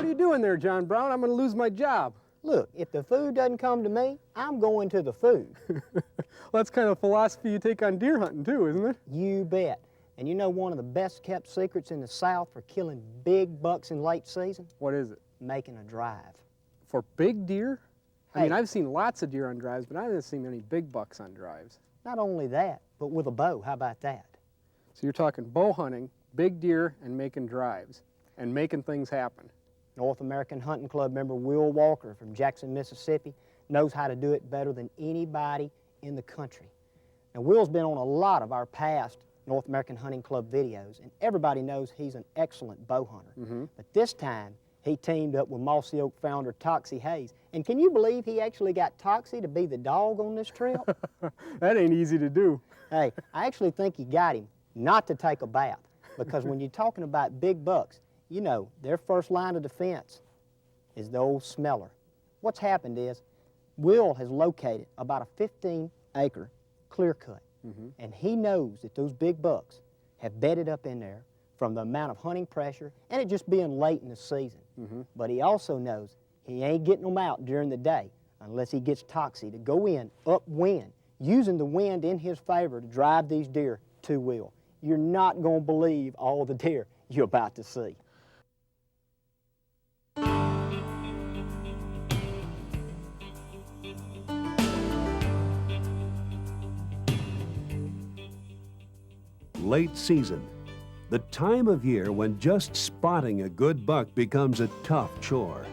What are you doing there, John Brown? I'm going to lose my job. Look, if the food doesn't come to me, I'm going to the food. Well, that's kind of philosophy you take on deer hunting too, isn't it? You bet. And you know one of the best kept secrets in the South for killing big bucks in late season? What is it? Making a drive. For big deer? I Hey. mean, I've seen lots of deer on drives, but I haven't seen many big bucks on drives. Not only that, but with a bow. How about that? So you're talking bow hunting, big deer, and making drives, and making things happen. North American Hunting Club member Will Walker from Jackson, Mississippi knows how to do it better than anybody in the country. Now, Will's been on a lot of our past North American Hunting Club videos, and everybody knows he's an excellent bow hunter. But this time, he teamed up with Mossy Oak founder Toxie Hayes. And can you believe he actually got Toxie to be the dog on this trip? That ain't easy to do. Hey, I actually think he got him not to take a bath, because when you're talking about big bucks, you know, their first line of defense is the old smeller. What's happened is Will has located about a 15-acre clear cut, and he knows that those big bucks have bedded up in there from the amount of hunting pressure and it just being late in the season. But he also knows he ain't getting them out during the day unless he gets Toxie to go in upwind, using the wind in his favor to drive these deer to Will. You're not going to believe all the deer you're about to see. Late season, the time of year when just spotting a good buck becomes a tough chore.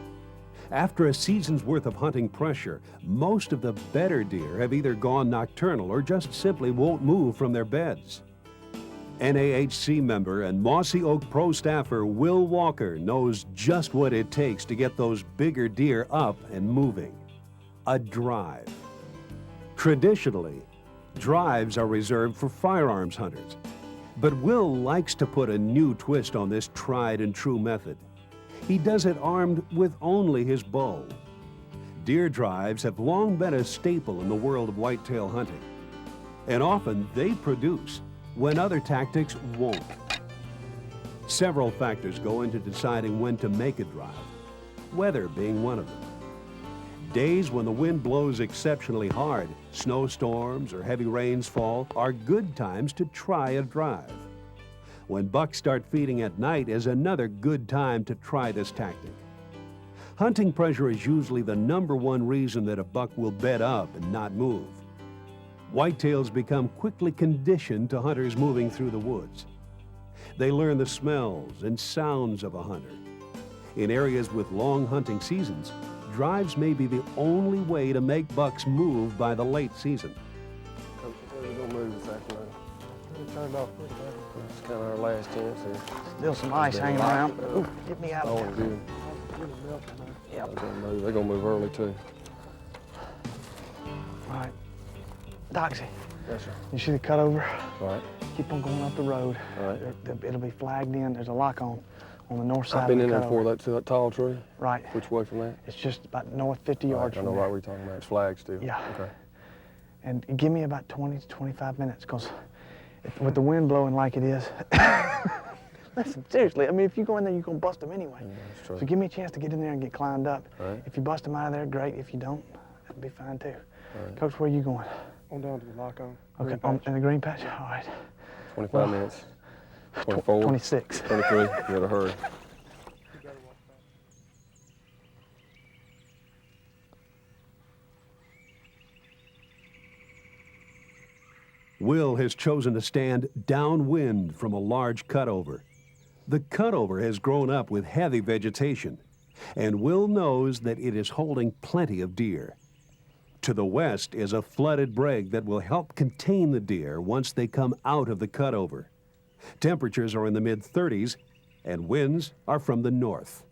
After a season's worth of hunting pressure, most of the better deer have either gone nocturnal or just simply won't move from their beds. NAHC member and Mossy Oak Pro staffer Will Walker knows just what it takes to get those bigger deer up and moving. A drive. Traditionally, drives are reserved for firearms hunters. But Will likes to put a new twist on this tried and true method. He does it armed with only his bow. Deer drives have long been a staple in the world of whitetail hunting. And often they produce when other tactics won't. Several factors go into deciding when to make a drive, weather being one of them. Days when the wind blows exceptionally hard, snowstorms or heavy rains fall, are good times to try a drive. When bucks start feeding at night is another good time to try this tactic. Hunting pressure is usually the #1 reason that a buck will bed up and not move. Whitetails become quickly conditioned to hunters moving through the woods. They learn the smells and sounds of a hunter. In areas with long hunting seasons, drives may be the only way to make bucks move by the late season. We're gonna move this afternoon. Turn it off. It's kind of our last chance here. Still some ice hanging around. Ooh, get me out Oh, of there. good. Yep. They're gonna move early too. All right. Doxie, Yes, sir. you see the cutover? All right. Keep on going up the road. All right. It'll be flagged in. There's a lock on the north side I've been of in the there before cutover. that to that tall tree. Right. Which way from that? It's just about north 50 All right, yards I from know there. right where you're talking about. It's flagged still. Yeah. Okay. And give me about 20 to 25 minutes, because with the wind blowing like it is, listen, seriously, I mean, if you go in there, you're going to bust them anyway. Yeah, that's true. So give me a chance to get in there and get climbed up. All right. If you bust them out of there, great. If you don't, that'll be fine too. All right. Coach, where are you going? I'm down to the lock on. Okay, in the green patch? All right. 25 minutes. 24. 26. 23. You gotta hurry. Will has chosen to stand downwind from a large cutover. The cutover has grown up with heavy vegetation, and Will knows that it is holding plenty of deer. To the west is a flooded brake that will help contain the deer once they come out of the cutover. Temperatures are in the mid-30s, and winds are from the north.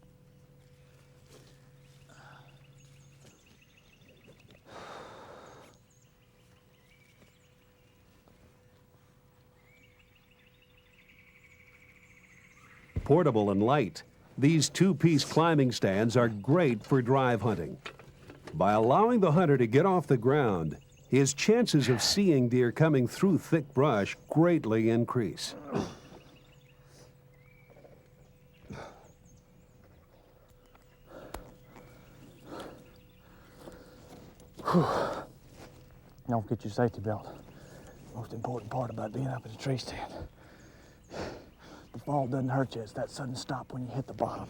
Portable and light, these two-piece climbing stands are great for drive hunting. By allowing the hunter to get off the ground, his chances of seeing deer coming through thick brush greatly increase. Don't forget your safety belt. Most important part about being up in a tree stand. The fall doesn't hurt you, it's that sudden stop when you hit the bottom.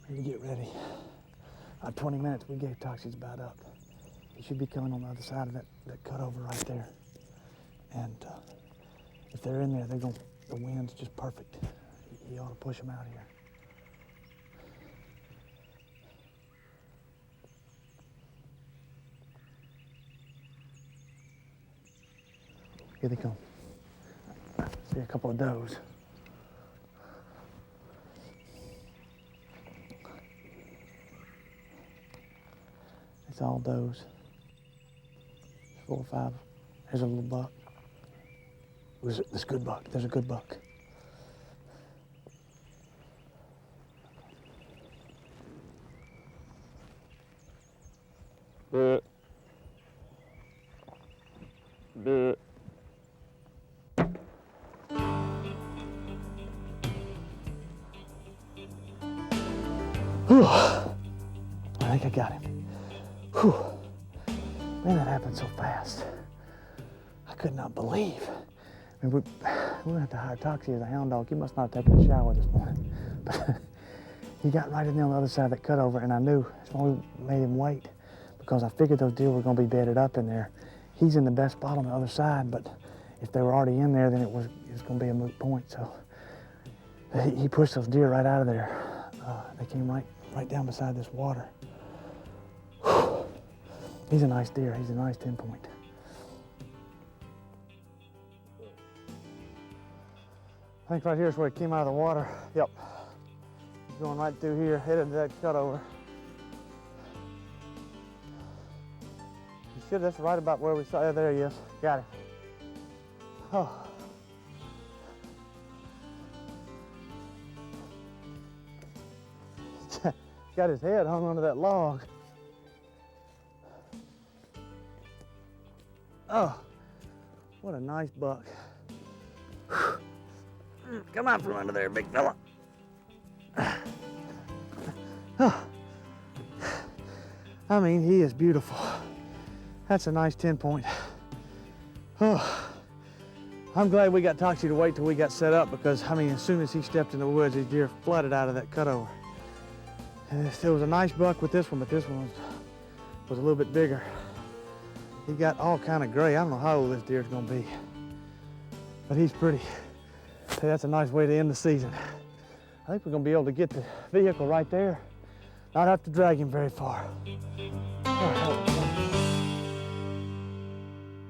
Ready to get ready. About 20 minutes, we gave Toxie's about up. He should be coming on the other side of that cutover right there. And if they're in there, the wind's just perfect. You ought to push them out here. Here they come. See a couple of does. It's all does. 4 or 5. There's a little buck. There's a good buck. There's a good buck. Do it. I think I got him. Whew. Man, that happened so fast. I could not believe. I mean, we went have to hire Toxie as a hound dog. He must not have taken a shower this morning. But he got right in there on the other side of that cutover, and I knew that's why we made him wait, because I figured those deer were going to be bedded up in there. He's in the best spot on the other side, but if they were already in there, then it was going to be a moot point. So he pushed those deer right out of there. They came right down beside this water. Whew. He's a nice deer. He's a nice 10-point. I think right here is where he came out of the water. Yep. He's going right through here, headed to that cutover. He should, that's right about where we saw. Yeah, there he is. Got him. Oh. Got his head hung onto that log. Oh, what a nice buck. Come out from under there, big fella. Oh. I mean, he is beautiful. That's a nice 10-point. Oh. I'm glad we got Toxie to wait till we got set up, because, I mean, as soon as he stepped in the woods, his deer flooded out of that cutover. And there was a nice buck with this one, but this one was a little bit bigger. He got all kind of gray. I don't know how old this deer's gonna be, but he's pretty. Hey, that's a nice way to end the season. I think we're gonna be able to get the vehicle right there, not have to drag him very far. Oh,